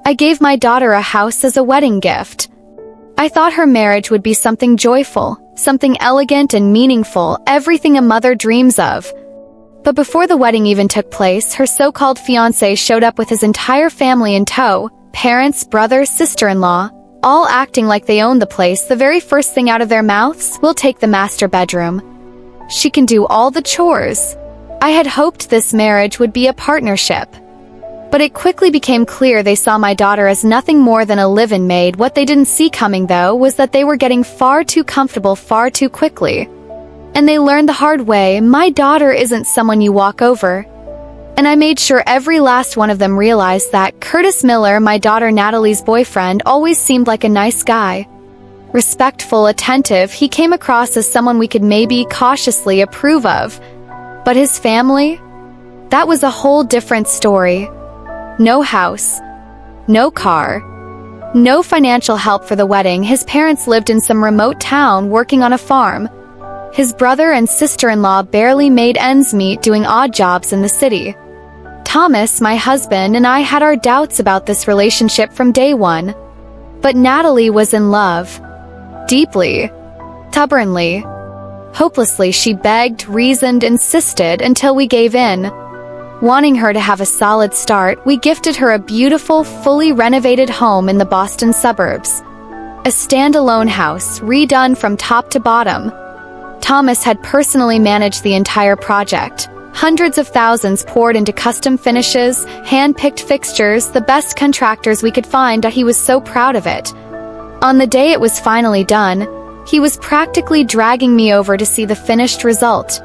I gave my daughter a house as a wedding gift. I thought her marriage would be something joyful, something elegant and meaningful, everything a mother dreams of. But before the wedding even took place, her so-called fiancé showed up with his entire family in tow, parents, brothers, sister-in-law, all acting like they owned the place. The very first thing out of their mouths, "We'll take the master bedroom. She can do all the chores." I had hoped this marriage would be a partnership. But it quickly became clear they saw my daughter as nothing more than a live-in maid. What they didn't see coming, though, was that they were getting far too comfortable far too quickly. And they learned the hard way, my daughter isn't someone you walk over. And I made sure every last one of them realized that. Curtis Miller, my daughter Natalie's boyfriend, always seemed like a nice guy. Respectful, attentive, he came across as someone we could maybe cautiously approve of. But his family? That was a whole different story. No house, no car, no financial help for the wedding. His parents lived in some remote town working on a farm. His brother and sister-in-law barely made ends meet doing odd jobs in the city. Thomas, my husband, and I had our doubts about this relationship from day one. But Natalie was in love. Deeply. Stubbornly. Hopelessly, she begged, reasoned, insisted until we gave in. Wanting her to have a solid start, we gifted her a beautiful, fully renovated home in the Boston suburbs. A standalone house, redone from top to bottom. Thomas had personally managed the entire project. Hundreds of thousands poured into custom finishes, hand-picked fixtures, the best contractors we could find. He was so proud of it. On the day it was finally done, he was practically dragging me over to see the finished result.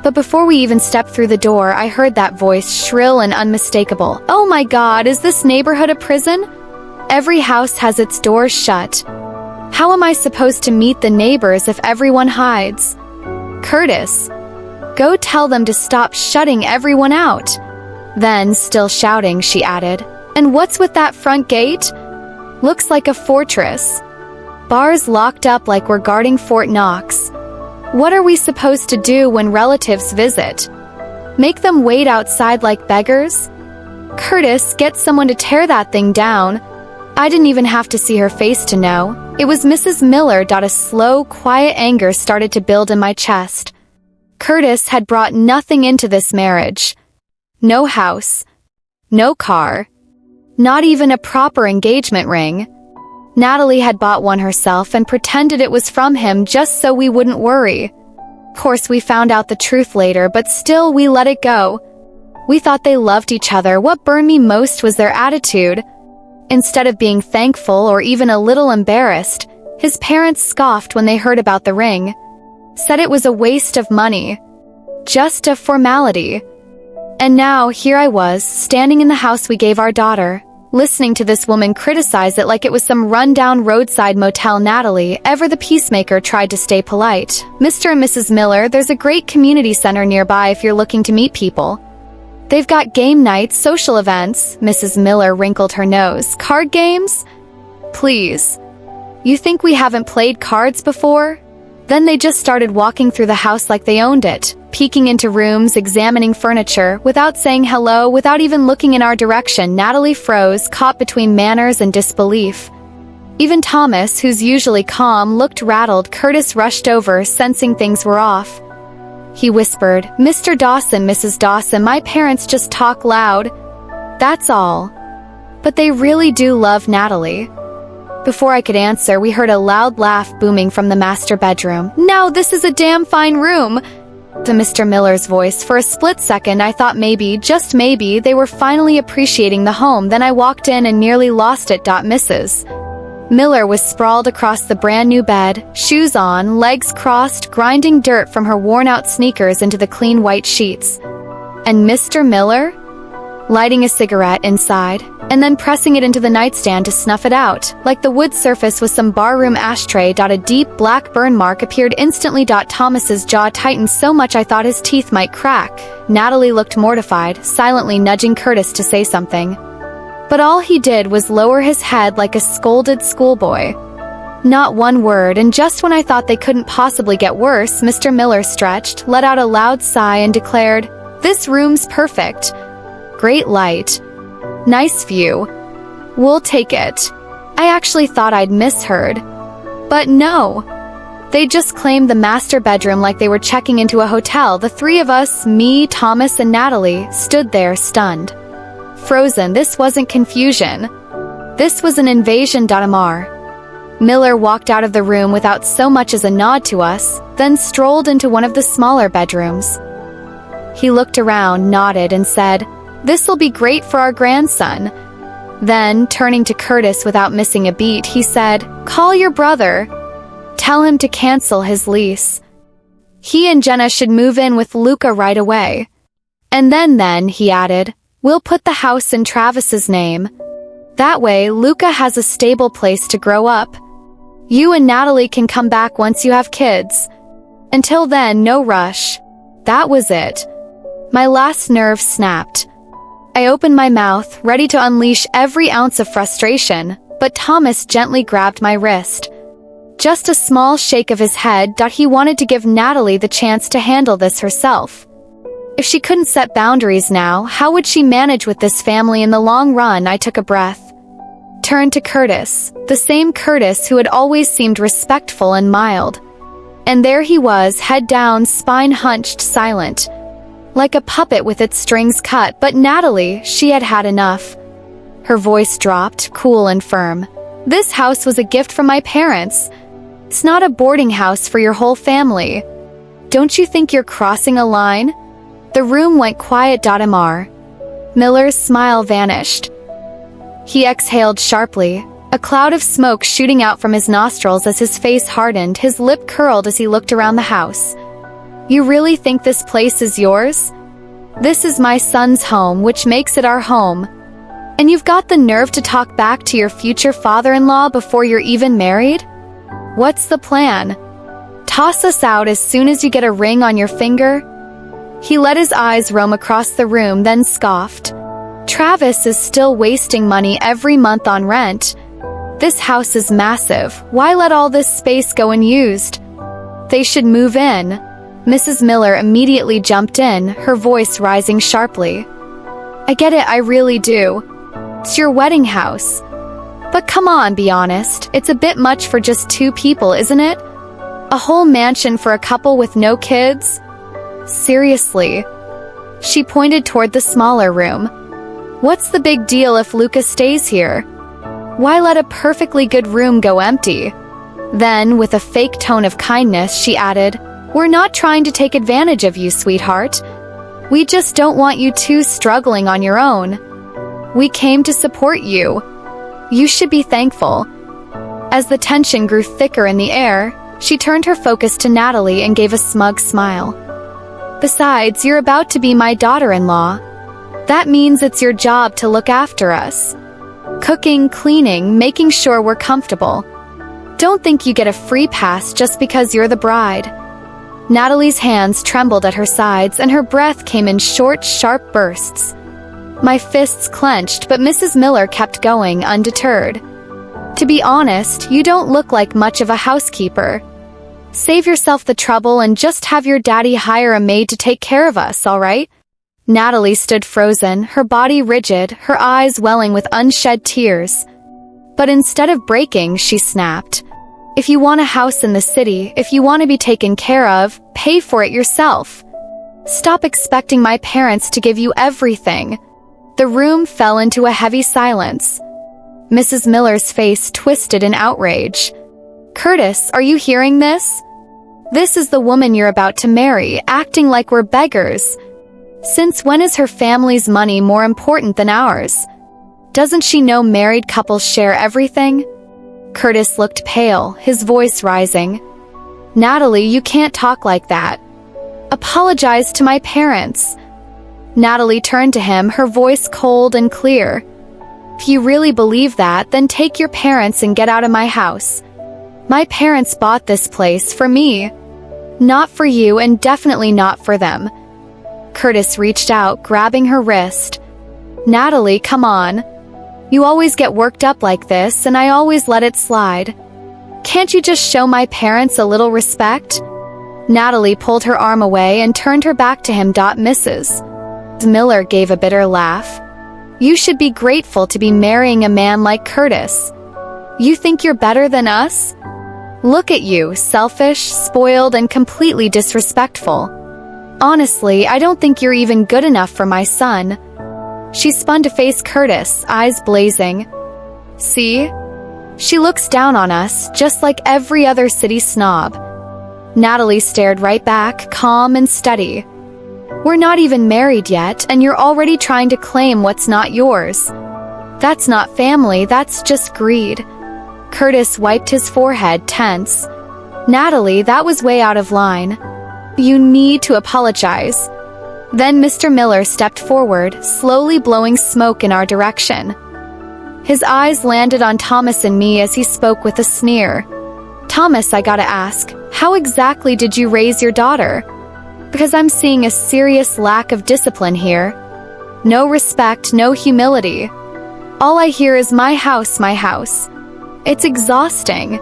But before we even stepped through the door, I heard that voice, shrill and unmistakable. "Oh my God, is this neighborhood a prison? Every house has its doors shut. How am I supposed to meet the neighbors if everyone hides? Curtis, go tell them to stop shutting everyone out." Then, still shouting, she added, "And what's with that front gate? Looks like a fortress. Bars locked up like we're guarding Fort Knox. What are we supposed to do when relatives visit? Make them wait outside like beggars? Curtis, get someone to tear that thing down." I didn't even have to see her face to know. It was Mrs. Miller. A slow, quiet anger started to build in my chest. Curtis had brought nothing into this marriage. No house. No car. Not even a proper engagement ring. Natalie had bought one herself and pretended it was from him just so we wouldn't worry. Of course, we found out the truth later, but still we let it go. We thought they loved each other. What burned me most was their attitude. Instead of being thankful or even a little embarrassed, his parents scoffed when they heard about the ring. Said it was a waste of money. Just a formality. And now, here I was, standing in the house we gave our daughter, listening to this woman criticize it like it was some run-down roadside motel. Natalie, ever the peacemaker, tried to stay polite. "Mr. and Mrs. Miller, there's a great community center nearby if you're looking to meet people. They've got game nights, social events." Mrs. Miller wrinkled her nose. "Card games? Please. You think we haven't played cards before?" Then they just started walking through the house like they owned it, peeking into rooms, examining furniture, without saying hello, without even looking in our direction. Natalie froze, caught between manners and disbelief. Even Thomas, who's usually calm, looked rattled. Curtis rushed over, sensing things were off. He whispered, "Mr. Dawson, Mrs. Dawson, my parents just talk loud. That's all. But they really do love Natalie." Before I could answer, we heard a loud laugh booming from the master bedroom. "Now this is a damn fine room," to Mr. Miller's voice. For a split second, I thought maybe, just maybe, they were finally appreciating the home. Then I walked in and nearly lost it. Mrs. Miller was sprawled across the brand new bed, shoes on, legs crossed, grinding dirt from her worn-out sneakers into the clean white sheets. And Mr. Miller? Lighting a cigarette inside, and then pressing it into the nightstand to snuff it out, like the wood surface was some barroom ashtray. A deep black burn mark appeared instantly. Thomas's jaw tightened so much I thought his teeth might crack. Natalie looked mortified, silently nudging Curtis to say something. But all he did was lower his head like a scolded schoolboy. Not one word, and just when I thought they couldn't possibly get worse, Mr. Miller stretched, let out a loud sigh, and declared, "This room's perfect. Great light. Nice view. We'll take it. I actually thought I'd misheard. But no. They just claimed the master bedroom like they were checking into a hotel. The three of us, me, Thomas, and Natalie, stood there stunned. Frozen. This wasn't confusion. This was an invasion. Amar. Miller walked out of the room without so much as a nod to us, then strolled into one of the smaller bedrooms. He looked around, nodded, and said, "This'll be great for our grandson." Then, turning to Curtis without missing a beat, he said, "Call your brother. Tell him to cancel his lease. He and Jenna should move in with Luca right away. And then, he added, we'll put the house in Travis's name. That way, Luca has a stable place to grow up. You and Natalie can come back once you have kids. Until then, no rush." That was it. My last nerve snapped. I opened my mouth, ready to unleash every ounce of frustration, but Thomas gently grabbed my wrist. Just a small shake of his head. He wanted to give Natalie the chance to handle this herself. If she couldn't set boundaries now, how would she manage with this family in the long run? I took a breath. Turned to Curtis, the same Curtis who had always seemed respectful and mild. And there he was, head down, spine hunched, silent. Like a puppet with its strings cut. But Natalie, she had had enough. Her voice dropped, cool and firm. "This house was a gift from my parents. It's not a boarding house for your whole family. Don't you think you're crossing a line?" The room went quiet. Amar. Miller's smile vanished. He exhaled sharply, a cloud of smoke shooting out from his nostrils as his face hardened, his lip curled as he looked around the house. "You really think this place is yours? This is my son's home, which makes it our home. And you've got the nerve to talk back to your future father-in-law before you're even married? What's the plan? Toss us out as soon as you get a ring on your finger?" He let his eyes roam across the room, then scoffed. "Travis is still wasting money every month on rent. This house is massive. Why let all this space go unused? They should move in." Mrs. Miller immediately jumped in, her voice rising sharply. "I get it, I really do. It's your wedding house. But come on, be honest, it's a bit much for just two people, isn't it? A whole mansion for a couple with no kids? Seriously." She pointed toward the smaller room. "What's the big deal if Luca stays here? Why let a perfectly good room go empty?" Then, with a fake tone of kindness, she added, "We're not trying to take advantage of you, sweetheart. We just don't want you two struggling on your own. We came to support you. You should be thankful." As the tension grew thicker in the air, she turned her focus to Natalie and gave a smug smile. "Besides, you're about to be my daughter-in-law. That means it's your job to look after us. Cooking, cleaning, making sure we're comfortable. Don't think you get a free pass just because you're the bride." Natalie's hands trembled at her sides and her breath came in short, sharp bursts. My fists clenched, but Mrs. Miller kept going, undeterred. "To be honest, you don't look like much of a housekeeper. Save yourself the trouble and just have your daddy hire a maid to take care of us, all right?" Natalie stood frozen, her body rigid, her eyes welling with unshed tears. But instead of breaking, she snapped. "If you want a house in the city, if you want to be taken care of, pay for it yourself. Stop expecting my parents to give you everything." The room fell into a heavy silence. Mrs. Miller's face twisted in outrage. "Curtis, are you hearing this? This is the woman you're about to marry, acting like we're beggars. Since when is her family's money more important than ours? Doesn't she know married couples share everything?" Curtis looked pale, his voice rising. "Natalie, you can't talk like that. Apologize to my parents." Natalie turned to him, her voice cold and clear. "If you really believe that, then take your parents and get out of my house. My parents bought this place for me. Not for you and definitely not for them." Curtis reached out, grabbing her wrist. "Natalie, come on. You always get worked up like this, and I always let it slide. Can't you just show my parents a little respect?" Natalie pulled her arm away and turned her back to him. Mrs. Miller gave a bitter laugh. You should be grateful to be marrying a man like Curtis. You think you're better than us? Look at you, selfish, spoiled, and completely disrespectful. Honestly, I don't think you're even good enough for my son." She spun to face Curtis, eyes blazing. "See? She looks down on us, just like every other city snob." Natalie stared right back, calm and steady. "We're not even married yet, and you're already trying to claim what's not yours. That's not family, that's just greed." Curtis wiped his forehead, tense. "Natalie, that was way out of line. You need to apologize." Then Mr. Miller stepped forward, slowly blowing smoke in our direction. His eyes landed on Thomas and me as he spoke with a sneer. "Thomas, I gotta ask, how exactly did you raise your daughter? Because I'm seeing a serious lack of discipline here. No respect, no humility. All I hear is my house, my house. It's exhausting."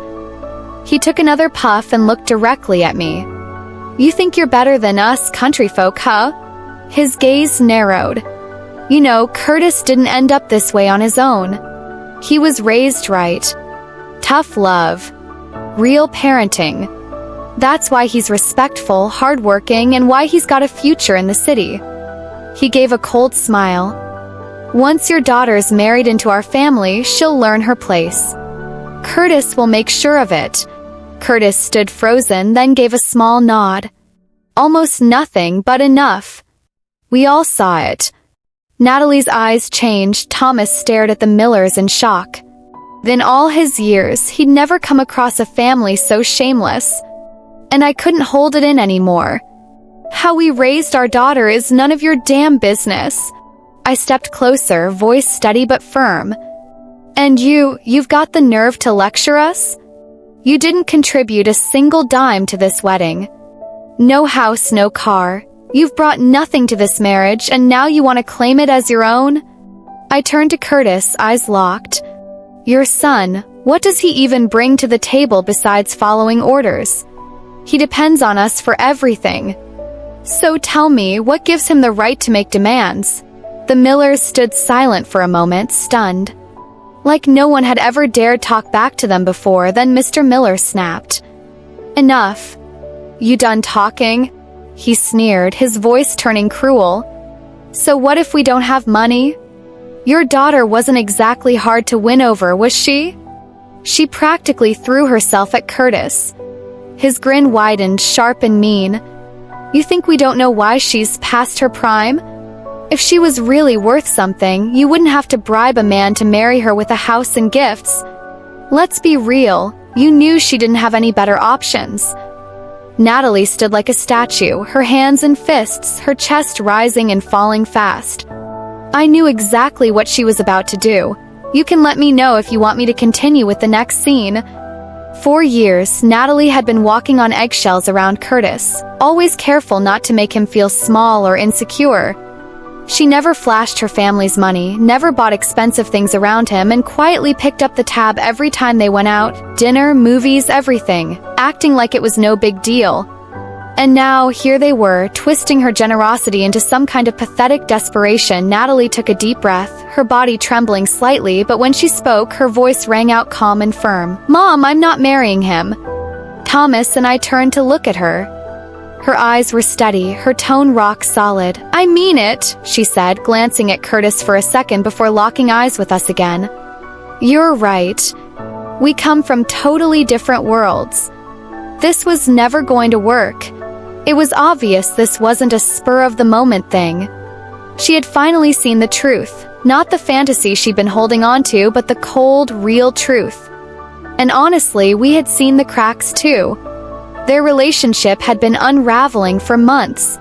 He took another puff and looked directly at me. "You think you're better than us country folk, huh?" His gaze narrowed. "You know, Curtis didn't end up this way on his own. He was raised right. Tough love. Real parenting. That's why he's respectful, hardworking, and why he's got a future in the city." He gave a cold smile. "Once your daughter's married into our family, she'll learn her place. Curtis will make sure of it." Curtis stood frozen, then gave a small nod. Almost nothing, but enough. We all saw it. Natalie's eyes changed. Thomas stared at the Millers in shock. In all his years, he'd never come across a family so shameless. And I couldn't hold it in anymore. "How we raised our daughter is none of your damn business." I stepped closer, voice steady but firm. "And you've got the nerve to lecture us? You didn't contribute a single dime to this wedding. No house, no car. You've brought nothing to this marriage, and now you want to claim it as your own?" I turned to Curtis, eyes locked. "Your son, what does he even bring to the table besides following orders? He depends on us for everything. So tell me, what gives him the right to make demands?" The Millers stood silent for a moment, stunned. Like no one had ever dared talk back to them before. Then Mr. Miller snapped. "Enough. You done talking?" He sneered, his voice turning cruel. "So what if we don't have money? Your daughter wasn't exactly hard to win over, was she?" She practically threw herself at Curtis. His grin widened, sharp and mean. "You think we don't know why she's past her prime? If she was really worth something, you wouldn't have to bribe a man to marry her with a house and gifts. Let's be real, you knew she didn't have any better options." Natalie stood like a statue, her hands in fists, her chest rising and falling fast. I knew exactly what she was about to do. "You can let me know if you want me to continue with the next scene." For years, Natalie had been walking on eggshells around Curtis, always careful not to make him feel small or insecure. She never flashed her family's money, never bought expensive things around him, and quietly picked up the tab every time they went out, dinner, movies, everything, acting like it was no big deal. And now, here they were, twisting her generosity into some kind of pathetic desperation. Natalie took a deep breath, her body trembling slightly, but when she spoke, her voice rang out calm and firm. "Mom, I'm not marrying him." Thomas and I turned to look at her. Her eyes were steady, her tone rock solid. "I mean it," she said, glancing at Curtis for a second before locking eyes with us again. "You're right. We come from totally different worlds. This was never going to work." It was obvious this wasn't a spur-of-the-moment thing. She had finally seen the truth, not the fantasy she'd been holding on to, but the cold, real truth. And honestly, we had seen the cracks too. Their relationship had been unraveling for months.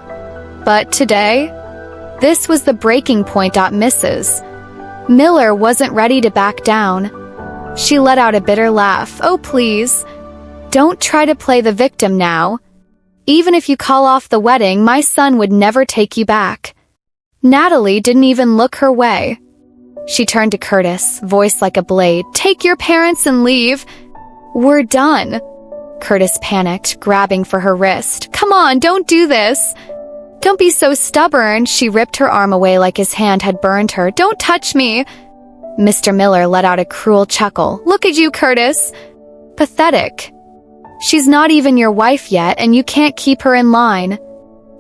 But today, this was the breaking point. Mrs. Miller wasn't ready to back down. She let out a bitter laugh. "Oh, please. Don't try to play the victim now. Even if you call off the wedding, my son would never take you back." Natalie didn't even look her way. She turned to Curtis, voice like a blade. "Take your parents and leave. We're done." Curtis panicked, grabbing for her wrist. "Come on, don't do this." Don't be so stubborn. She ripped her arm away like his hand had burned her. Don't touch me. Mr. Miller let out a cruel chuckle. Look at you, Curtis. Pathetic. She's not even your wife yet, and you can't keep her in line.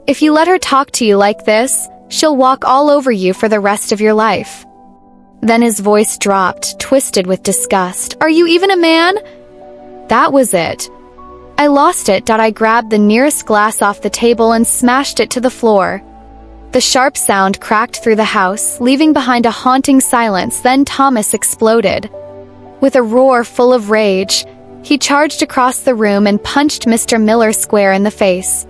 If you let her talk to you like this, she'll walk all over you for the rest of your life. Then his voice dropped, twisted with disgust. Are you even a man? That was it. I lost it. I grabbed the nearest glass off the table and smashed it to the floor. The sharp sound cracked through the house, leaving behind a haunting silence. Then Thomas exploded. With a roar full of rage, he charged across the room and punched Mr. Miller square in the face.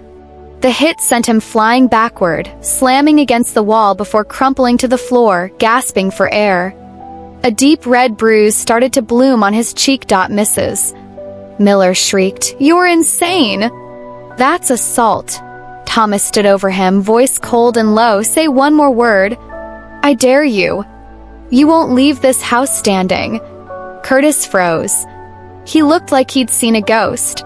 The hit sent him flying backward, slamming against the wall before crumpling to the floor, gasping for air. A deep red bruise started to bloom on his cheek. Mrs. Miller shrieked, "You're insane!" That's assault. Thomas stood over him, voice cold and low. Say one more word. I dare you. You won't leave this house standing. Curtis froze. He looked like he'd seen a ghost.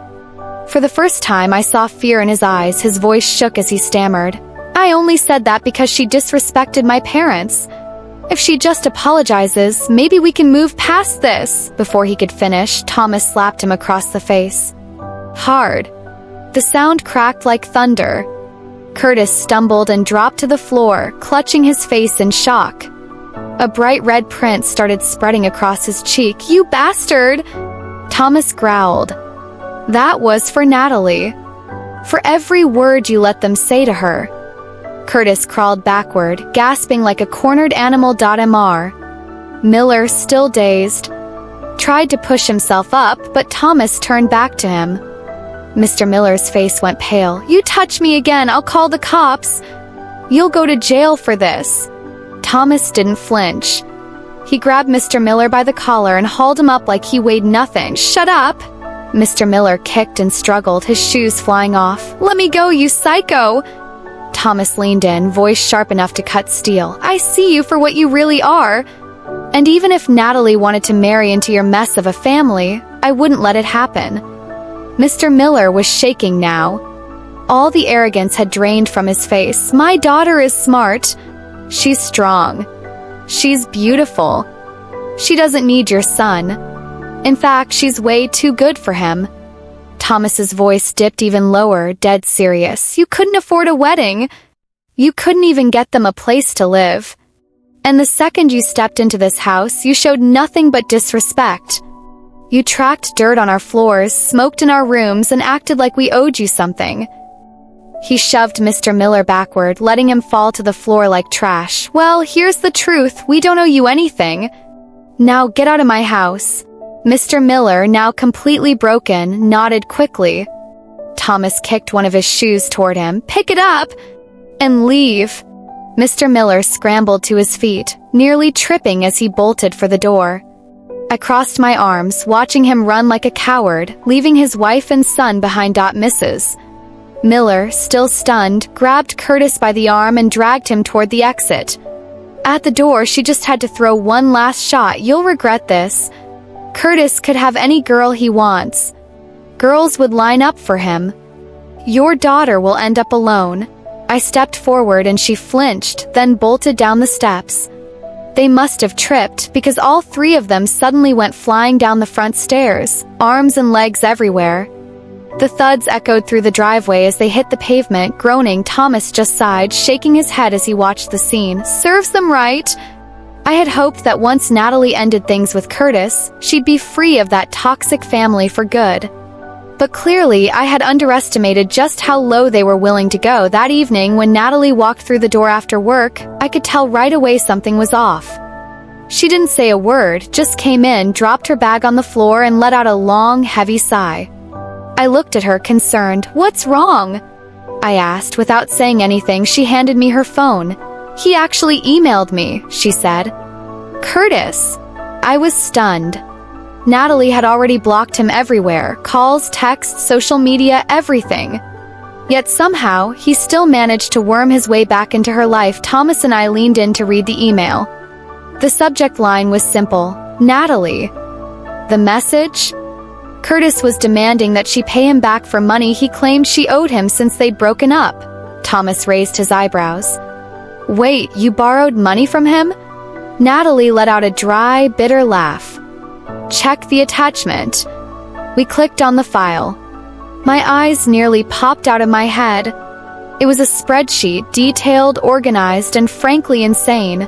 For the first time, I saw fear in his eyes. His voice shook as he stammered. I only said that because she disrespected my parents. If she just apologizes, maybe we can move past this. Before he could finish, Thomas slapped him across the face. Hard. The sound cracked like thunder. Curtis stumbled and dropped to the floor, clutching his face in shock. A bright red print started spreading across his cheek. You bastard! Thomas growled. That was for Natalie. For every word you let them say to her. Curtis crawled backward, gasping like a cornered animal. Mr. Miller, still dazed, tried to push himself up, but Thomas turned back to him. Mr. Miller's face went pale. You touch me again, I'll call the cops. You'll go to jail for this. Thomas didn't flinch. He grabbed Mr. Miller by the collar and hauled him up like he weighed nothing. Shut up! Mr. Miller kicked and struggled, his shoes flying off. Let me go, you psycho! Thomas leaned in, voice sharp enough to cut steel. I see you for what you really are. And even if Natalie wanted to marry into your mess of a family, I wouldn't let it happen. Mr. Miller was shaking now. All the arrogance had drained from his face. My daughter is smart. She's strong. She's beautiful. She doesn't need your son. In fact, she's way too good for him. Thomas's voice dipped even lower, dead serious. You couldn't afford a wedding. You couldn't even get them a place to live. And the second you stepped into this house, you showed nothing but disrespect. You tracked dirt on our floors, smoked in our rooms, and acted like we owed you something. He shoved Mr. Miller backward, letting him fall to the floor like trash. Well, here's the truth. We don't owe you anything. Now get out of my house. Mr. Miller, now completely broken, nodded quickly. Thomas kicked one of his shoes toward him. Pick it up and leave. Mr. Miller scrambled to his feet, nearly tripping as he bolted for the door. I crossed my arms, watching him run like a coward, leaving his wife and son behind. Mrs. Miller, still stunned, grabbed Curtis by the arm and dragged him toward the exit. At the door, she just had to throw one last shot. You'll regret this. Curtis could have any girl he wants. Girls would line up for him. Your daughter will end up alone. I stepped forward and she flinched, then bolted down the steps. They must have tripped because all three of them suddenly went flying down the front stairs, arms and legs everywhere. The thuds echoed through the driveway as they hit the pavement, groaning. Thomas just sighed, shaking his head as he watched the scene. Serves them right. I had hoped that once Natalie ended things with Curtis, she'd be free of that toxic family for good. But clearly, I had underestimated just how low they were willing to go. That evening, when Natalie walked through the door after work, I could tell right away something was off. She didn't say a word, just came in, dropped her bag on the floor, and let out a long, heavy sigh. I looked at her, concerned. What's wrong? I asked. Without saying anything, she handed me her phone. He actually emailed me, she said. Curtis. I was stunned. Natalie had already blocked him everywhere, calls, texts, social media, everything. Yet somehow, he still managed to worm his way back into her life. Thomas and I leaned in to read the email. The subject line was simple, Natalie. The message? Curtis was demanding that she pay him back for money he claimed she owed him since they'd broken up. Thomas raised his eyebrows. Wait, you borrowed money from him? Natalie let out a dry, bitter laugh. Check the attachment. We clicked on the file. My eyes nearly popped out of my head. It was a spreadsheet, detailed, organized, and frankly insane.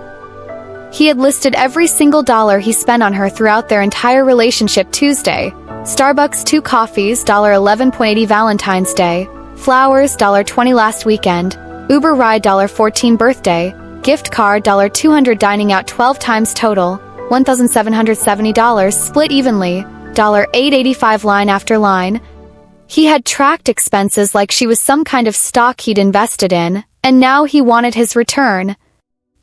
He had listed every single dollar he spent on her throughout their entire relationship. Tuesday, Starbucks 2 coffees, $11.80 Valentine's Day, flowers, $20 last weekend, Uber ride, $14 birthday, gift card, $200 dining out 12 times total, $1,770 split evenly, $885 line after line. He had tracked expenses like she was some kind of stock he'd invested in, and now he wanted his return.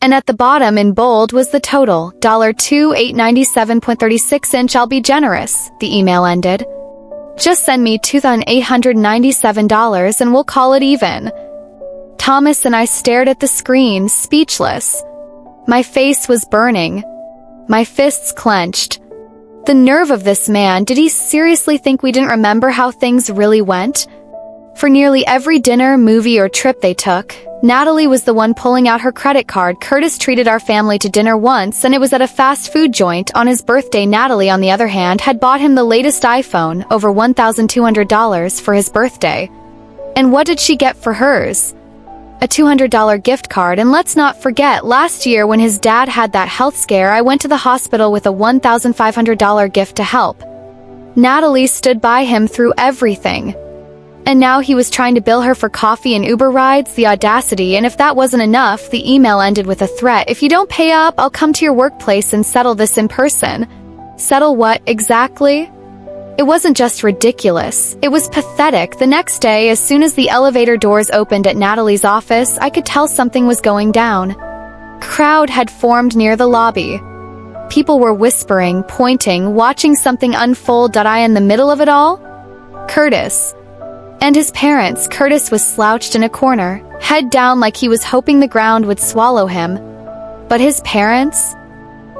And at the bottom in bold was the total, $2,897.36. I'll be generous, the email ended. Just send me $2,897 and we'll call it even. Thomas and I stared at the screen, speechless. My face was burning. My fists clenched. The nerve of this man, did he seriously think we didn't remember how things really went? For nearly every dinner, movie, or trip they took, Natalie was the one pulling out her credit card. Curtis treated our family to dinner once, and it was at a fast food joint on his birthday. Natalie, on the other hand, had bought him the latest iPhone, over $1,200 for his birthday. And what did she get for hers? A $200 gift card. And let's not forget, last year when his dad had that health scare, I went to the hospital with a $1,500 gift to help. Natalie stood by him through everything. And now he was trying to bill her for coffee and Uber rides, the audacity. And if that wasn't enough, the email ended with a threat. If you don't pay up, I'll come to your workplace and settle this in person. Settle what, exactly? It wasn't just ridiculous, it was pathetic. The next day, as soon as the elevator doors opened at Natalie's office, I could tell something was going down. Crowd had formed near the lobby. People were whispering, pointing, watching something unfold. I in the middle of it all? Curtis. And his parents. Curtis was slouched in a corner, head down like he was hoping the ground would swallow him. But his parents?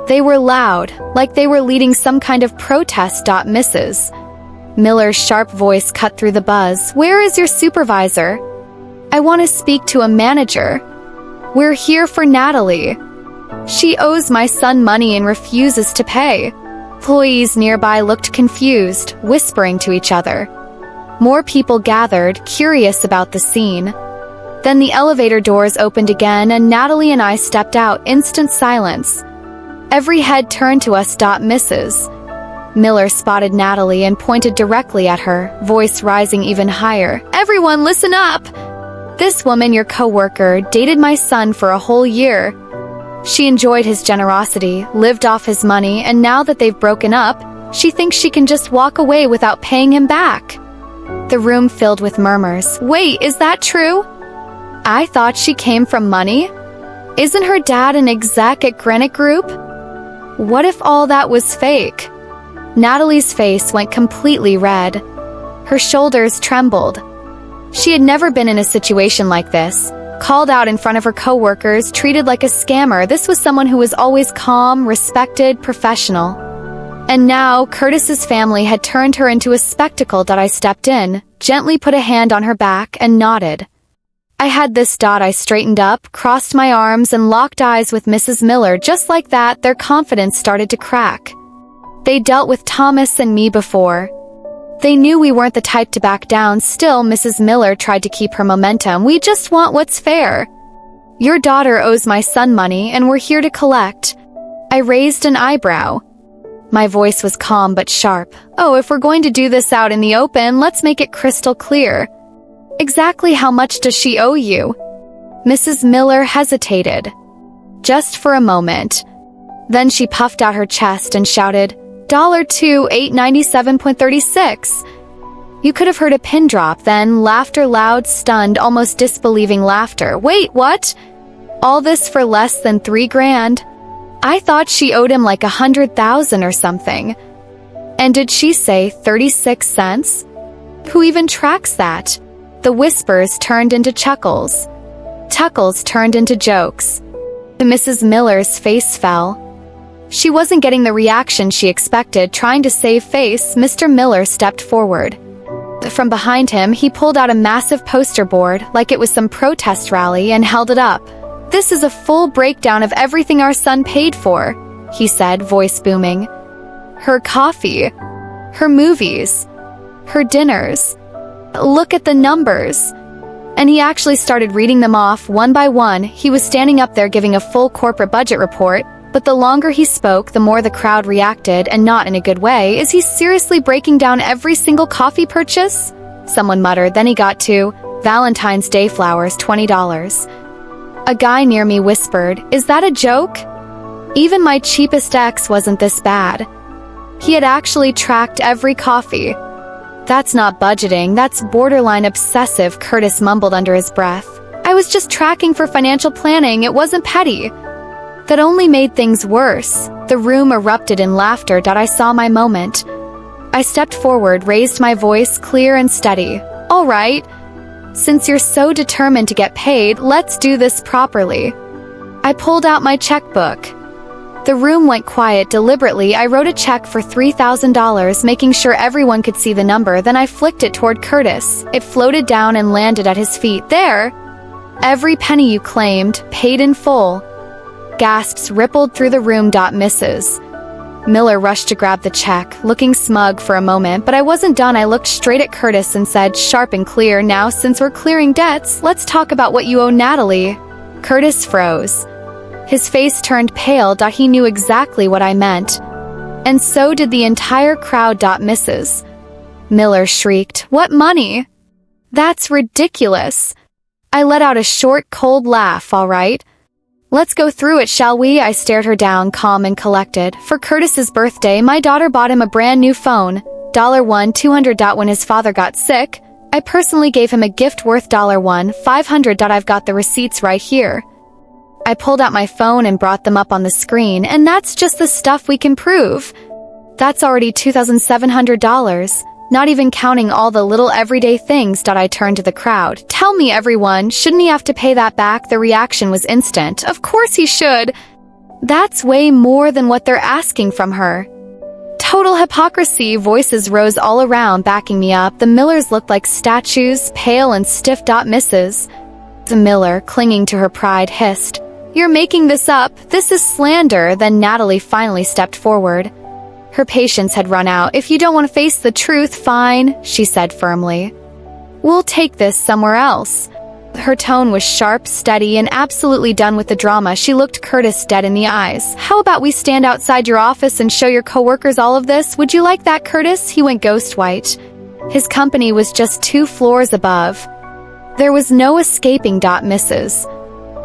They were loud, like they were leading some kind of protest. Mrs. Miller's sharp voice cut through the buzz. Where is your supervisor? I want to speak to a manager. We're here for Natalie. She owes my son money and refuses to pay. Employees nearby looked confused, whispering to each other. More people gathered, curious about the scene. Then the elevator doors opened again and Natalie and I stepped out. Instant silence. Every head turned to us. Mrs. Miller spotted Natalie and pointed directly at her, voice rising even higher. Everyone, listen up! This woman, your coworker, dated my son for a whole year. She enjoyed his generosity, lived off his money, and now that they've broken up, she thinks she can just walk away without paying him back. The room filled with murmurs. Wait, is that true? I thought she came from money? Isn't her dad an exec at Granite Group? What if all that was fake? Natalie's face went completely red. Her shoulders trembled. She had never been in a situation like this. Called out in front of her coworkers, treated like a scammer. This was someone who was always calm, respected, professional. And now, Curtis's family had turned her into a spectacle. I stepped in, gently put a hand on her back, and nodded. I had this. I straightened up, crossed my arms, and locked eyes with Mrs. Miller. Just like that, their confidence started to crack. They dealt with Thomas and me before. They knew we weren't the type to back down. Still, Mrs. Miller tried to keep her momentum. We just want what's fair. Your daughter owes my son money, and we're here to collect. I raised an eyebrow. My voice was calm but sharp. Oh, if we're going to do this out in the open, let's make it crystal clear. Exactly how much does she owe you? Mrs. Miller hesitated. Just for a moment. Then she puffed out her chest and shouted, $2,897.36. You could have heard a pin drop then, laughter loud, stunned, almost disbelieving laughter. Wait, what? All this for less than $3,000? I thought she owed him like 100,000 or something. And did she say 36 cents? Who even tracks that? The whispers turned into chuckles. Chuckles turned into jokes. Mrs. Miller's face fell. She wasn't getting the reaction she expected. Trying to save face, Mr. Miller stepped forward. From behind him, he pulled out a massive poster board, like it was some protest rally, and held it up. "This is a full breakdown of everything our son paid for," he said, voice booming. "Her coffee, her movies, her dinners. Look at the numbers." And he actually started reading them off one by one. He was standing up there giving a full corporate budget report, but the longer he spoke, the more the crowd reacted, and not in a good way. "Is he seriously breaking down every single coffee purchase?" someone muttered. Then he got to, "Valentine's Day flowers, $20. A guy near me whispered, "Is that a joke?" Even my cheapest ex wasn't this bad. He had actually tracked every coffee. "That's not budgeting, that's borderline obsessive," Curtis mumbled under his breath. "I was just tracking for financial planning, it wasn't petty." That only made things worse. The room erupted in laughter. I saw my moment. I stepped forward, raised my voice clear and steady. "All right. Since you're so determined to get paid, let's do this properly." I pulled out my checkbook. The room went quiet. Deliberately, I wrote a check for $3,000, making sure everyone could see the number. Then I flicked it toward Curtis. It floated down and landed at his feet. "There! Every penny you claimed, paid in full." Gasps rippled through the room. "Mrs. Miller rushed to grab the check, looking smug for a moment, but I wasn't done. I looked straight at Curtis and said, sharp and clear, "Now, since we're clearing debts, let's talk about what you owe Natalie." Curtis froze. His face turned pale. He knew exactly what I meant. And so did the entire crowd. "Mrs. Miller shrieked, "What money? That's ridiculous." I let out a short, cold laugh. "All right. Let's go through it, shall we?" I stared her down, calm and collected. "For Curtis's birthday, my daughter bought him a brand new phone. $1,200. When his father got sick, I personally gave him a gift worth $1,500. I've got the receipts right here." I pulled out my phone and brought them up on the screen. "And that's just the stuff we can prove. That's already $2,700. Not even counting all the little everyday things." I turned to the crowd. "Tell me, everyone, shouldn't he have to pay that back?" The reaction was instant. "Of course he should. That's way more than what they're asking from her." Total hypocrisy. Voices rose all around, backing me up. The Millers looked like statues, pale and stiff. "Mrs. Miller," clinging to her pride, hissed, "You're making this up. This is slander." Then Natalie finally stepped forward. Her patience had run out. "If you don't want to face the truth, fine," she said firmly. "We'll take this somewhere else." Her tone was sharp, steady, and absolutely done with the drama. She looked Curtis dead in the eyes. "How about we stand outside your office and show your coworkers all of this? Would you like that, Curtis?" He went ghost white. His company was just 2 floors above. There was no escaping. Mrs.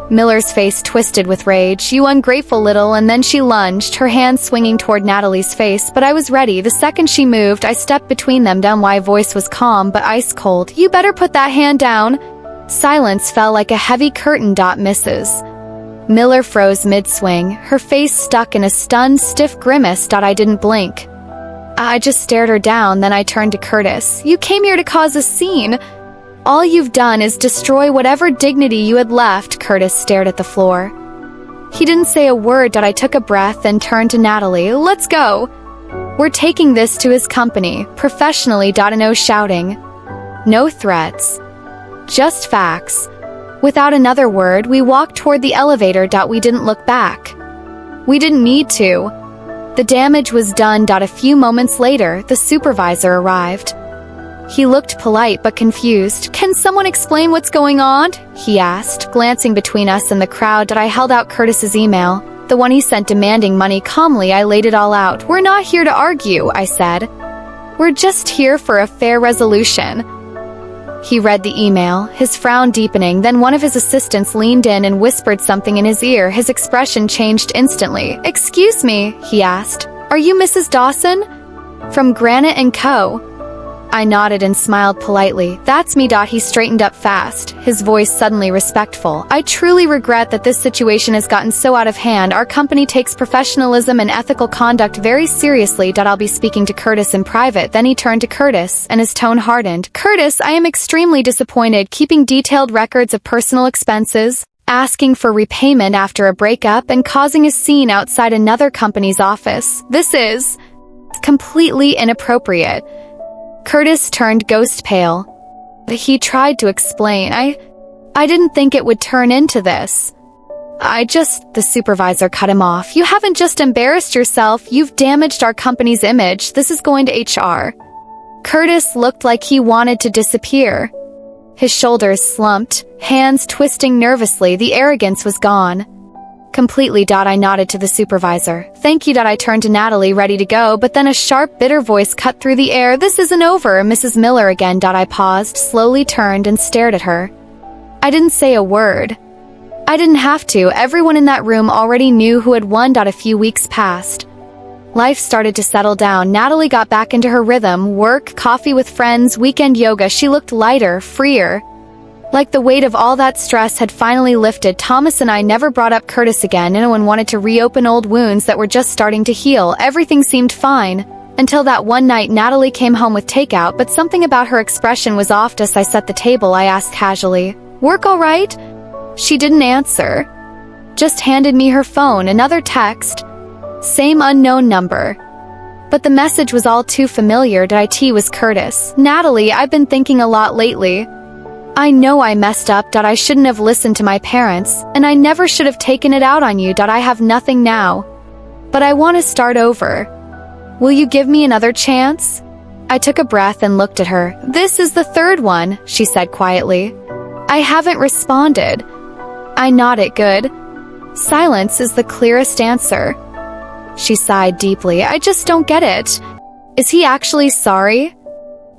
Miller's face twisted with rage. "You ungrateful little," and then she lunged, her hand swinging toward Natalie's face. But I was ready. The second she moved, I stepped between them. My voice was calm but ice cold. "You better put that hand down." Silence fell like a heavy curtain. Mrs. Miller froze mid-swing, her face stuck in a stunned, stiff grimace. I didn't blink. I just stared her down. Then I turned to Curtis. "You came here to cause a scene. All you've done is destroy whatever dignity you had left." Curtis stared at the floor. He didn't say a word. I took a breath and turned to Natalie. "Let's go. We're taking this to his company, professionally." No shouting. No threats. Just facts. Without another word, we walked toward the elevator. We didn't look back. We didn't need to. The damage was done. A few moments later, the supervisor arrived. He looked polite but confused. "Can someone explain what's going on?" he asked, glancing between us and the crowd. I held out Curtis's email, the one he sent demanding money. Calmly, I laid it all out. "We're not here to argue," I said. "We're just here for a fair resolution." He read the email, his frown deepening. Then one of his assistants leaned in and whispered something in his ear. His expression changed instantly. "Excuse me," he asked. "Are you Mrs. Dawson? From Granite & Co.?" I nodded and smiled politely. "That's me." He straightened up fast, his voice suddenly respectful. "I truly regret that this situation has gotten so out of hand. Our company takes professionalism and ethical conduct very seriously. I'll be speaking to Curtis in private." Then he turned to Curtis, and his tone hardened. "Curtis, I am extremely disappointed. Keeping detailed records of personal expenses, asking for repayment after a breakup, and causing a scene outside another company's office. This is completely inappropriate." Curtis turned ghost pale. He tried to explain. I didn't think it would turn into this. The supervisor cut him off. You haven't just embarrassed yourself, you've damaged our company's image. This is going to HR. Curtis looked like he wanted to disappear. His shoulders slumped, hands twisting nervously, the arrogance was gone. Completely. I nodded to the supervisor. Thank you. I turned to Natalie, ready to go, but then a sharp, bitter voice cut through the air. This isn't over, Mrs. Miller again. I paused, slowly turned and stared at her. I didn't say a word. I didn't have to. Everyone in that room already knew who had won. A few weeks passed. Life started to settle down. Natalie got back into her rhythm, work, coffee with friends, weekend yoga. She looked lighter, freer. Like the weight of all that stress had finally lifted. Thomas and I never brought up Curtis again. No one wanted to reopen old wounds that were just starting to heal. Everything seemed fine. Until that one night Natalie came home with takeout, but something about her expression was off. As I set the table, I asked casually, "Work all right?" She didn't answer. Just handed me her phone, another text. Same unknown number. But the message was all too familiar. It was Curtis. "Natalie, I've been thinking a lot lately. I know I messed up. I shouldn't have listened to my parents, and I never should have taken it out on you. I have nothing now. But I want to start over. Will you give me another chance?" I took a breath and looked at her. "This is the third one," she said quietly. "I haven't responded." I nodded. "Good. Silence is the clearest answer." She sighed deeply. "I just don't get it. Is he actually sorry?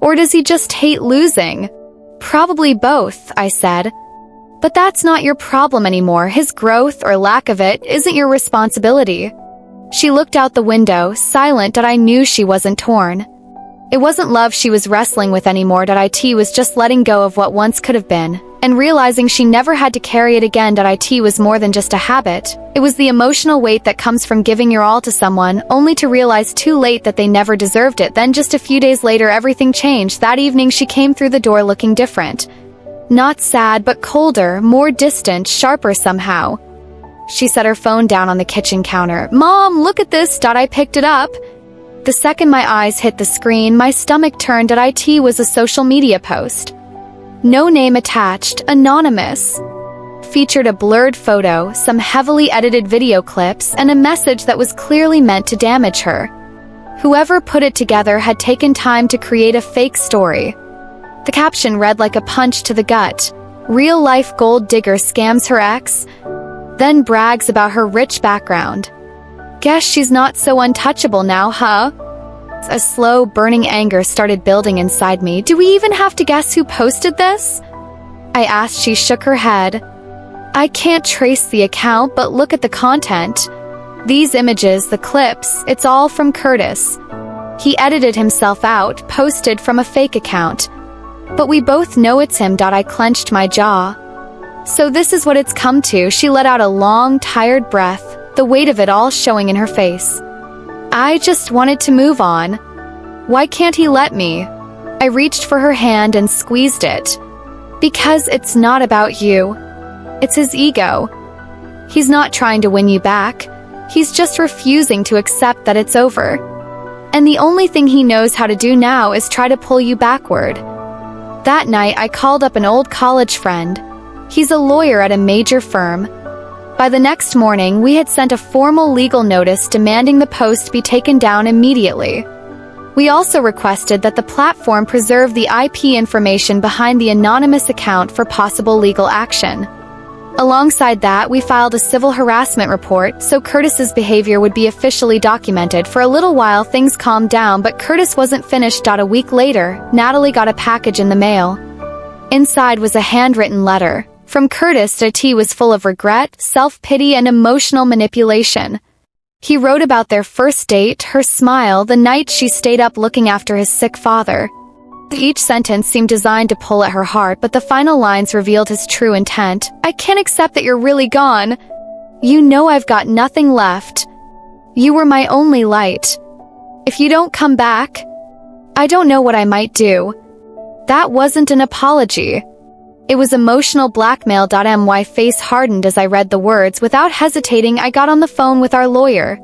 Or does he just hate losing?" "Probably both," I said. "But that's not your problem anymore. His growth, or lack of it, isn't your responsibility." She looked out the window, silent. I knew she wasn't torn. It wasn't love she was wrestling with anymore. It was just letting go of what once could have been, and realizing she never had to carry it again. It was more than just a habit. It was the emotional weight that comes from giving your all to someone, only to realize too late that they never deserved it. Then just a few days later everything changed. That evening she came through the door looking different. Not sad, but colder, more distant, sharper somehow. She set her phone down on the kitchen counter. "Mom, look at this." I picked it up. The second my eyes hit the screen, my stomach turned. It was a social media post. No name attached, anonymous. Featured a blurred photo, some heavily edited video clips, and a message that was clearly meant to damage her. Whoever put it together had taken time to create a fake story. The caption read like a punch to the gut. "Real-life gold digger scams her ex, then brags about her rich background. Guess she's not so untouchable now, huh?" A slow, burning anger started building inside me. "Do we even have to guess who posted this?" I asked. She shook her head. "I can't trace the account, but look at the content. These images, the clips, it's all from Curtis. He edited himself out, posted from a fake account. But we both know it's him." I clenched my jaw. "So this is what it's come to." She let out a long, tired breath, the weight of it all showing in her face. "I just wanted to move on. Why can't he let me?" I reached for her hand and squeezed it. "Because it's not about you. It's his ego. He's not trying to win you back. He's just refusing to accept that it's over. And the only thing he knows how to do now is try to pull you backward." That night, I called up an old college friend. He's a lawyer at a major firm. By the next morning, we had sent a formal legal notice demanding the post be taken down immediately. We also requested that the platform preserve the IP information behind the anonymous account for possible legal action. Alongside that, we filed a civil harassment report so Curtis's behavior would be officially documented. For a little while, things calmed down, but Curtis wasn't finished. A week later, Natalie got a package in the mail. Inside was a handwritten letter. From Curtis. It was full of regret, self-pity, and emotional manipulation. He wrote about their first date, her smile, the night she stayed up looking after his sick father. Each sentence seemed designed to pull at her heart, but the final lines revealed his true intent. "I can't accept that you're really gone. You know I've got nothing left. You were my only light. If you don't come back, I don't know what I might do." That wasn't an apology. It was emotional blackmail. My face hardened as I read the words. Without hesitating, I got on the phone with our lawyer.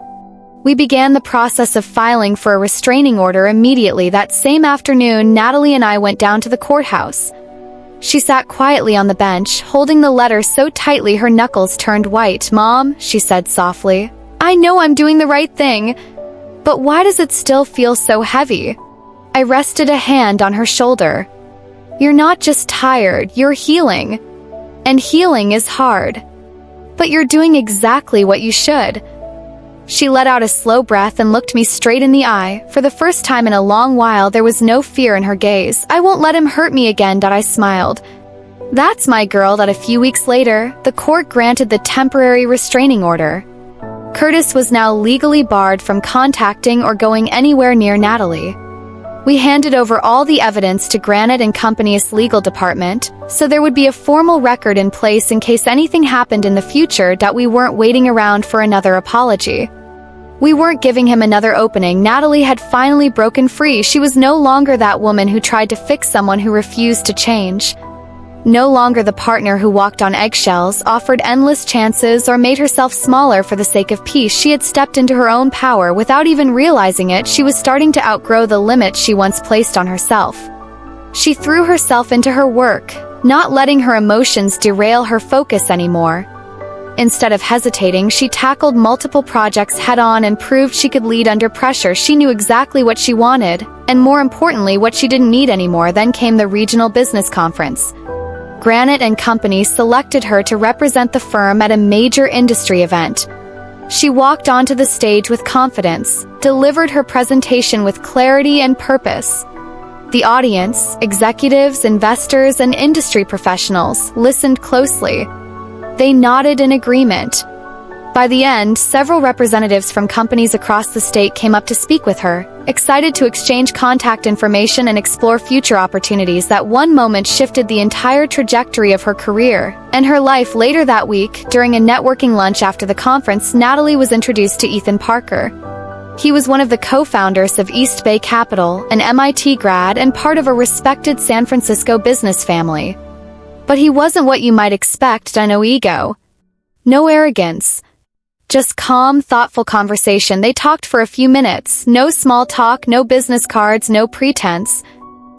We began the process of filing for a restraining order immediately. That same afternoon, Natalie and I went down to the courthouse. She sat quietly on the bench, holding the letter so tightly her knuckles turned white. "Mom," she said softly, "I know I'm doing the right thing, but why does it still feel so heavy?" I rested a hand on her shoulder. "You're not just tired, you're healing. And healing is hard. But you're doing exactly what you should." She let out a slow breath and looked me straight in the eye. For the first time in a long while, there was no fear in her gaze. "I won't let him hurt me again," I smiled. "That's my girl." That a few weeks later, the court granted the temporary restraining order. Curtis was now legally barred from contacting or going anywhere near Natalie. We handed over all the evidence to Granite and Company's legal department, so there would be a formal record in place in case anything happened in the future. That we weren't waiting around for another apology. We weren't giving him another opening. Natalie had finally broken free. She was no longer that woman who tried to fix someone who refused to change. No longer the partner who walked on eggshells, offered endless chances, or made herself smaller for the sake of peace. She had stepped into her own power. Without even realizing it, she was starting to outgrow the limits she once placed on herself. She threw herself into her work, not letting her emotions derail her focus anymore. Instead of hesitating, she tackled multiple projects head-on and proved she could lead under pressure. She knew exactly what she wanted, and more importantly, what she didn't need anymore. Then came the regional business conference. Granite and Company selected her to represent the firm at a major industry event. She walked onto the stage with confidence, delivered her presentation with clarity and purpose. The audience, executives, investors, and industry professionals, listened closely. They nodded in agreement. By the end, several representatives from companies across the state came up to speak with her, excited to exchange contact information and explore future opportunities. That one moment shifted the entire trajectory of her career and her life. Later that week, during a networking lunch after the conference, Natalie was introduced to Ethan Parker. He was one of the co-founders of East Bay Capital, an MIT grad and part of a respected San Francisco business family. But he wasn't what you might expect. No ego. No arrogance. Just calm, thoughtful conversation. They talked for a few minutes. No small talk, no business cards, no pretense.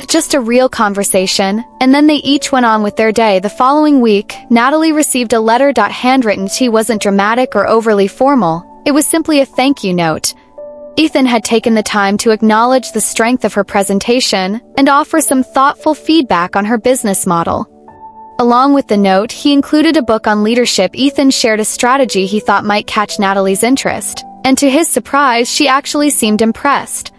Just a real conversation, and then they each went on with their day. The following week, Natalie received a letter. Handwritten. It wasn't dramatic or overly formal. It was simply a thank you note. Ethan had taken the time to acknowledge the strength of her presentation and offer some thoughtful feedback on her business model. Along with the note, he included a book on leadership. Ethan shared a strategy he thought might catch Natalie's interest, and to his surprise, she actually seemed impressed.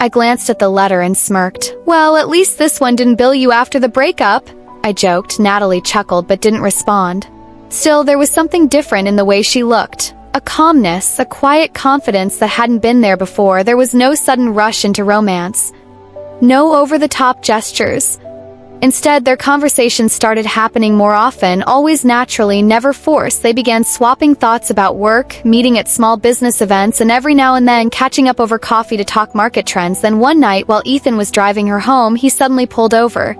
I glanced at the letter and smirked. "Well, at least this one didn't bill you after the breakup," I joked. Natalie chuckled but didn't respond. Still, there was something different in the way she looked. A calmness, a quiet confidence that hadn't been there before. There was no sudden rush into romance. No over-the-top gestures. Instead, their conversations started happening more often, always naturally, never forced. They began swapping thoughts about work, meeting at small business events, and every now and then catching up over coffee to talk market trends. Then one night, while Ethan was driving her home, he suddenly pulled over.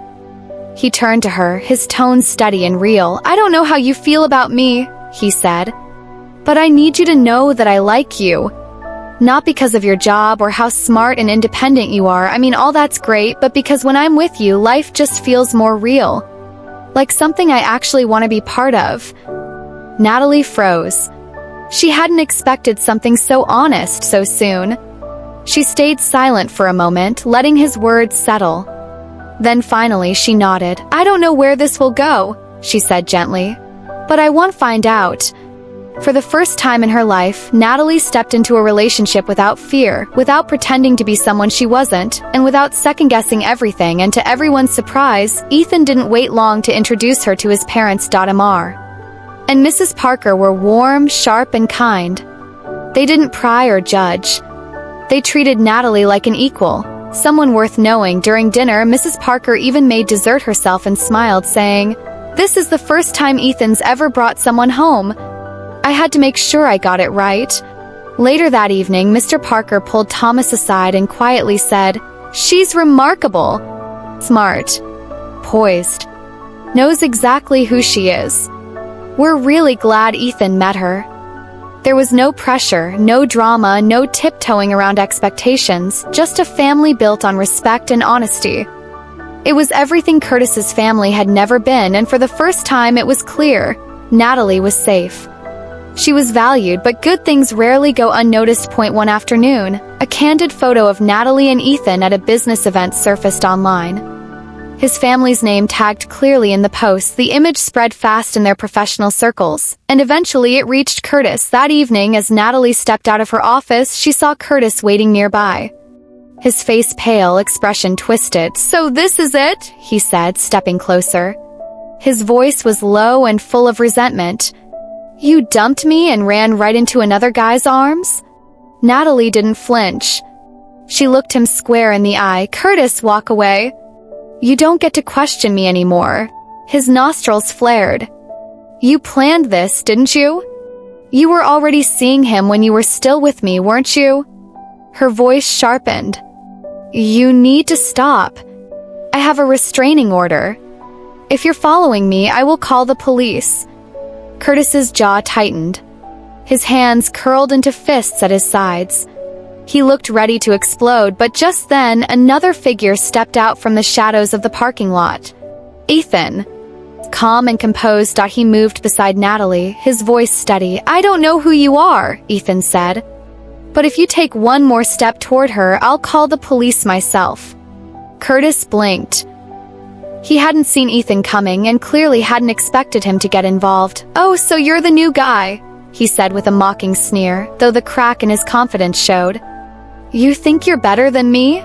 He turned to her, his tone steady and real. "I don't know how you feel about me," he said, "but I need you to know that I like you. Not because of your job or how smart and independent you are. I mean, all that's great, but because when I'm with you, life just feels more real. Like something I actually want to be part of." Natalie froze. She hadn't expected something so honest so soon. She stayed silent for a moment, letting his words settle. Then finally she nodded. "I don't know where this will go," she said gently, "but I want to find out." For the first time in her life, Natalie stepped into a relationship without fear, without pretending to be someone she wasn't, and without second-guessing everything. And to everyone's surprise, Ethan didn't wait long to introduce her to his parents. Mr. and Mrs. Parker were warm, sharp, and kind. They didn't pry or judge. They treated Natalie like an equal, someone worth knowing. During dinner, Mrs. Parker even made dessert herself and smiled, saying, "This is the first time Ethan's ever brought someone home. I had to make sure I got it right." Later that evening, Mr. Parker pulled Thomas aside and quietly said, "She's remarkable. Smart. Poised. Knows exactly who she is. We're really glad Ethan met her." There was no pressure, no drama, no tiptoeing around expectations, just a family built on respect and honesty. It was everything Curtis's family had never been, and for the first time it was clear Natalie was safe. She was valued, but good things rarely go unnoticed. One afternoon, a candid photo of Natalie and Ethan at a business event surfaced online. His family's name tagged clearly in the post, the image spread fast in their professional circles, and eventually it reached Curtis. That evening, as Natalie stepped out of her office, she saw Curtis waiting nearby. His face pale, expression twisted. "So this is it?" he said, stepping closer. His voice was low and full of resentment. "You dumped me and ran right into another guy's arms?" Natalie didn't flinch. She looked him square in the eye. "Curtis, walk away. You don't get to question me anymore." His nostrils flared. "You planned this, didn't you? You were already seeing him when you were still with me, weren't you?" Her voice sharpened. "You need to stop. I have a restraining order. If you're following me, I will call the police." Curtis's jaw tightened. His hands curled into fists at his sides. He looked ready to explode, but just then, another figure stepped out from the shadows of the parking lot. Ethan. Calm and composed, he moved beside Natalie, his voice steady. "I don't know who you are," Ethan said. "But if you take one more step toward her, I'll call the police myself." Curtis blinked. He hadn't seen Ethan coming and clearly hadn't expected him to get involved. "Oh, so you're the new guy," he said with a mocking sneer, though the crack in his confidence showed. "You think you're better than me?"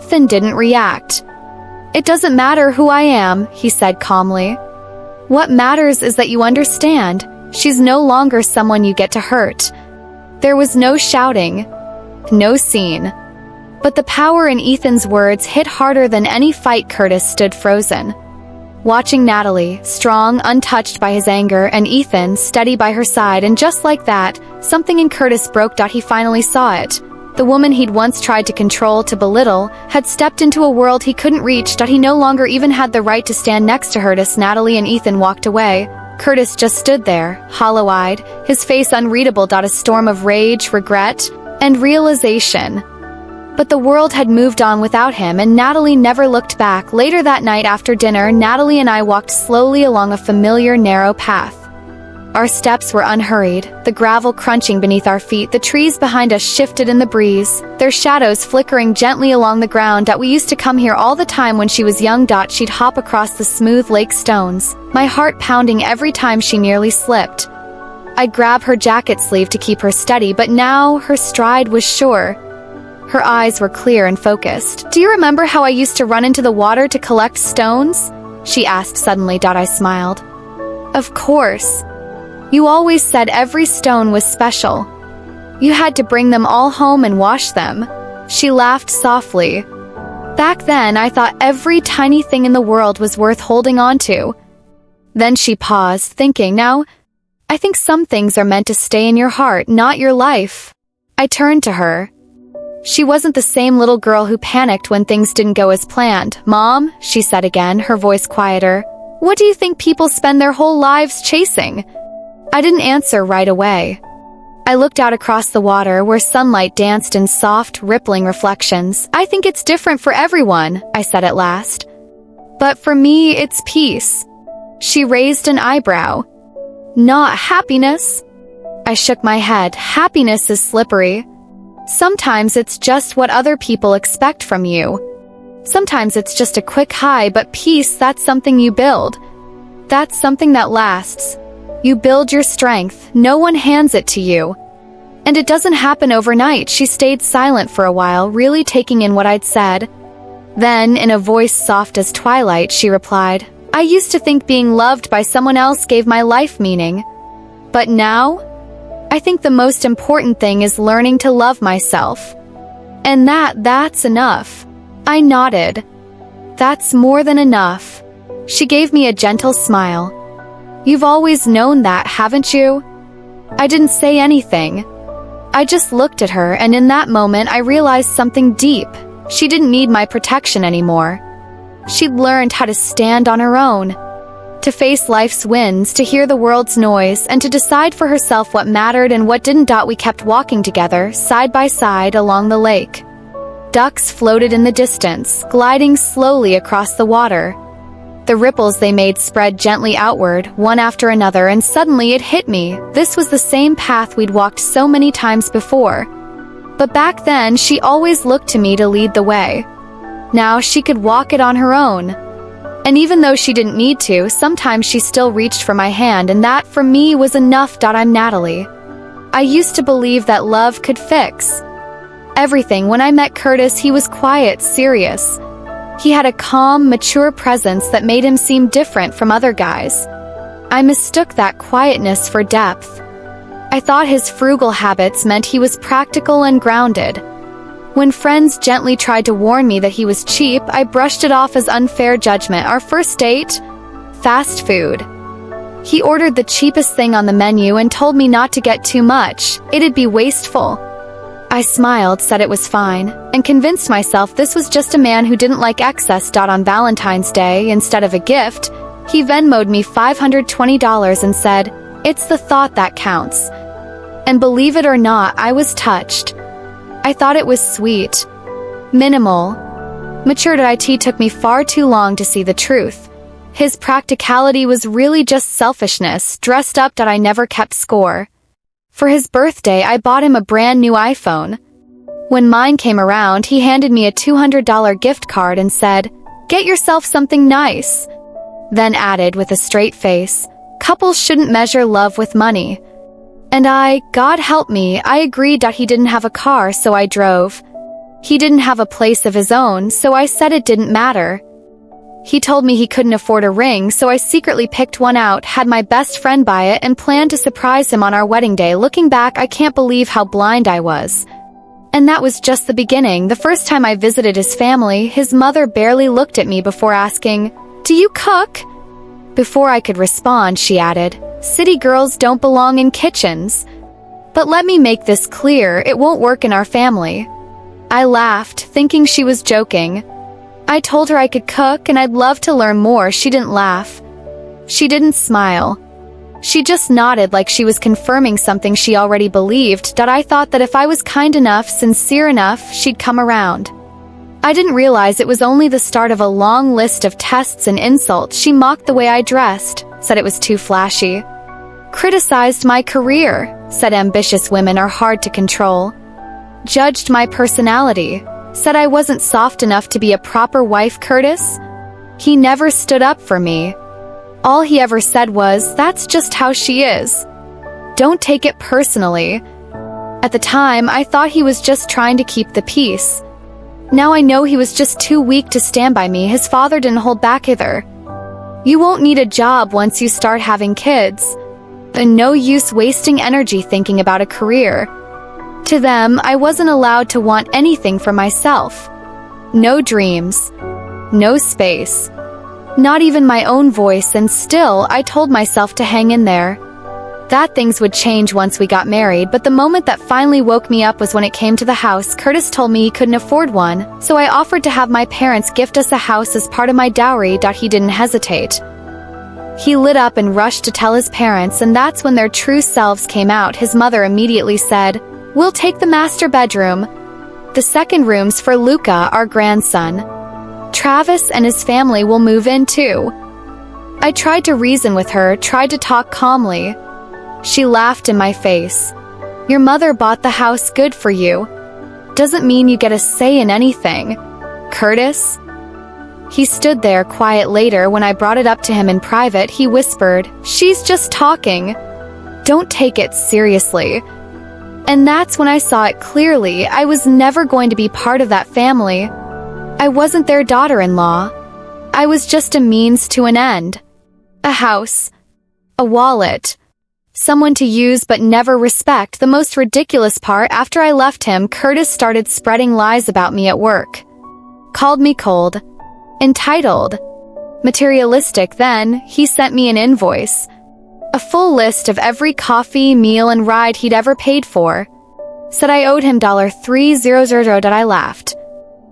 Ethan didn't react. "It doesn't matter who I am," he said calmly. "What matters is that you understand. She's no longer someone you get to hurt." There was no shouting, no scene. But the power in Ethan's words hit harder than any fight. Curtis stood frozen, watching Natalie, strong, untouched by his anger, and Ethan, steady by her side, and just like that, something in Curtis broke. He finally saw it. The woman he'd once tried to control, to belittle, had stepped into a world he couldn't reach. He no longer even had the right to stand next to her. As Natalie and Ethan walked away, Curtis just stood there, hollow-eyed, his face unreadable. A storm of rage, regret, and realization. But the world had moved on without him, and Natalie never looked back. Later that night after dinner, Natalie and I walked slowly along a familiar narrow path. Our steps were unhurried, the gravel crunching beneath our feet. The trees behind us shifted in the breeze, their shadows flickering gently along the ground. We used to come here all the time when she was young. She'd hop across the smooth lake stones, my heart pounding every time she nearly slipped. I'd grab her jacket sleeve to keep her steady, but now her stride was sure. Her eyes were clear and focused. "Do you remember how I used to run into the water to collect stones?" she asked suddenly. I smiled. "Of course. You always said every stone was special. You had to bring them all home and wash them." She laughed softly. "Back then, I thought every tiny thing in the world was worth holding on to." Then she paused, thinking, "Now, I think some things are meant to stay in your heart, not your life." I turned to her. She wasn't the same little girl who panicked when things didn't go as planned. "Mom," she said again, her voice quieter, "what do you think people spend their whole lives chasing?" I didn't answer right away. I looked out across the water where sunlight danced in soft, rippling reflections. "I think it's different for everyone," I said at last. "But for me, it's peace." She raised an eyebrow. "Not happiness?" I shook my head. "Happiness is slippery. Sometimes it's just what other people expect from you. Sometimes it's just a quick high, but peace, that's something you build. That's something that lasts. You build your strength, no one hands it to you. And it doesn't happen overnight." She stayed silent for a while, really taking in what I'd said. Then, in a voice soft as twilight, she replied, "I used to think being loved by someone else gave my life meaning. But now, I think the most important thing is learning to love myself. And that's enough." I nodded. "That's more than enough." She gave me a gentle smile. "You've always known that, haven't you?" I didn't say anything. I just looked at her, and in that moment I realized something deep. She didn't need my protection anymore. She'd learned how to stand on her own. To face life's winds, to hear the world's noise, and to decide for herself what mattered and what didn't. We kept walking together, side by side, along the lake. Ducks floated in the distance, gliding slowly across the water. The ripples they made spread gently outward, one after another, and suddenly it hit me. This was the same path we'd walked so many times before. But back then, she always looked to me to lead the way. Now she could walk it on her own. And even though she didn't need to, sometimes she still reached for my hand, and that, for me, was enough. I'm Natalie. I used to believe that love could fix everything. When I met Curtis, he was quiet, serious. He had a calm, mature presence that made him seem different from other guys. I mistook that quietness for depth. I thought his frugal habits meant he was practical and grounded. When friends gently tried to warn me that he was cheap, I brushed it off as unfair judgment. Our first date? Fast food. He ordered the cheapest thing on the menu and told me not to get too much. It'd be wasteful. I smiled, said it was fine, and convinced myself this was just a man who didn't like excess. On Valentine's Day, instead of a gift, he Venmo'd me $520 and said, "It's the thought that counts." And believe it or not, I was touched. I thought it was sweet. Minimal. Mature. It took me far too long to see the truth. His practicality was really just selfishness, dressed up. I never kept score. For his birthday, I bought him a brand new iPhone. When mine came around, he handed me a $200 gift card and said, "Get yourself something nice." Then added with a straight face, "Couples shouldn't measure love with money." And God help me, I agreed. He didn't have a car, so I drove. He didn't have a place of his own, so I said it didn't matter. He told me he couldn't afford a ring, so I secretly picked one out, had my best friend buy it, and planned to surprise him on our wedding day. Looking back, I can't believe how blind I was. And that was just the beginning. The first time I visited his family, his mother barely looked at me before asking, "Do you cook?" Before I could respond, she added, "City girls don't belong in kitchens." But let me make this clear, it won't work in our family. I laughed, thinking she was joking. I told her I could cook and I'd love to learn more. She didn't laugh. She didn't smile. She just nodded like she was confirming something she already believed. I thought that if I was kind enough, sincere enough, she'd come around. I didn't realize it was only the start of a long list of tests and insults. She mocked the way I dressed, said it was too flashy. Criticized my career, said ambitious women are hard to control. Judged my personality, said I wasn't soft enough to be a proper wife. Curtis? He never stood up for me. All he ever said was, "That's just how she is. Don't take it personally." At the time, I thought he was just trying to keep the peace. Now I know he was just too weak to stand by me. His father didn't hold back either. "You won't need a job once you start having kids. And no use wasting energy thinking about a career." To them, I wasn't allowed to want anything for myself. No dreams. No space. Not even my own voice, and still, I told myself to hang in there. That things would change once we got married, but the moment that finally woke me up was when it came to the house. Curtis told me he couldn't afford one, so I offered to have my parents gift us a house as part of my dowry. He didn't hesitate. He lit up and rushed to tell his parents, and that's when their true selves came out. His mother immediately said, "We'll take the master bedroom. The second room's for Luca, our grandson. Travis and his family will move in too." I tried to reason with her, tried to talk calmly. She laughed in my face. "Your mother bought the house, good for you. Doesn't mean you get a say in anything. Curtis?" He stood there quiet. Later, when I brought it up to him in private, he whispered, "She's just talking. Don't take it seriously." And that's when I saw it clearly. I was never going to be part of that family. I wasn't their daughter-in-law. I was just a means to an end. A house. A wallet. Someone to use but never respect. The most ridiculous part, after I left him, Curtis started spreading lies about me at work. Called me cold. Entitled. Materialistic. Then, he sent me an invoice. A full list of every coffee, meal, and ride he'd ever paid for. Said I owed him $300. I laughed.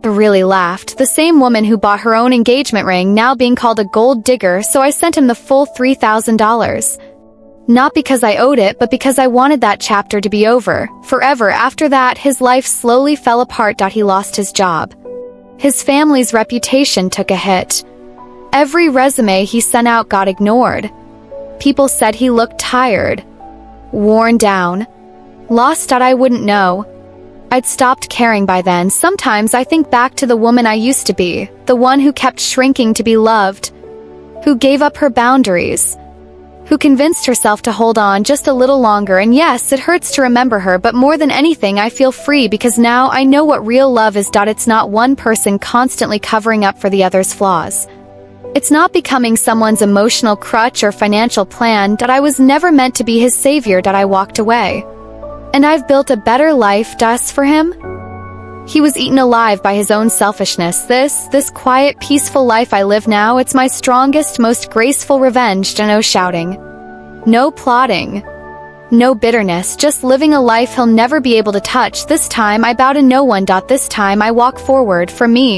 really laughed, the same woman who bought her own engagement ring now being called a gold digger, so I sent him the full $3,000. Not because I owed it, but because I wanted that chapter to be over. Forever after that, his life slowly fell apart. He lost his job. His family's reputation took a hit. Every resume he sent out got ignored. People said he looked tired, worn down, lost. I wouldn't know. I'd stopped caring by then. Sometimes I think back to the woman I used to be, the one who kept shrinking to be loved, who gave up her boundaries, who convinced herself to hold on just a little longer. And yes, it hurts to remember her, but more than anything I feel free because now I know what real love is. It's not one person constantly covering up for the other's flaws. It's not becoming someone's emotional crutch or financial plan. I was never meant to be his savior. I walked away. And I've built a better life, for him. He was eaten alive by his own selfishness. This quiet, peaceful life I live now, it's my strongest, most graceful revenge. No shouting, no plotting, no bitterness, just living a life he'll never be able to touch. This time I bow to no one. This time I walk forward for me.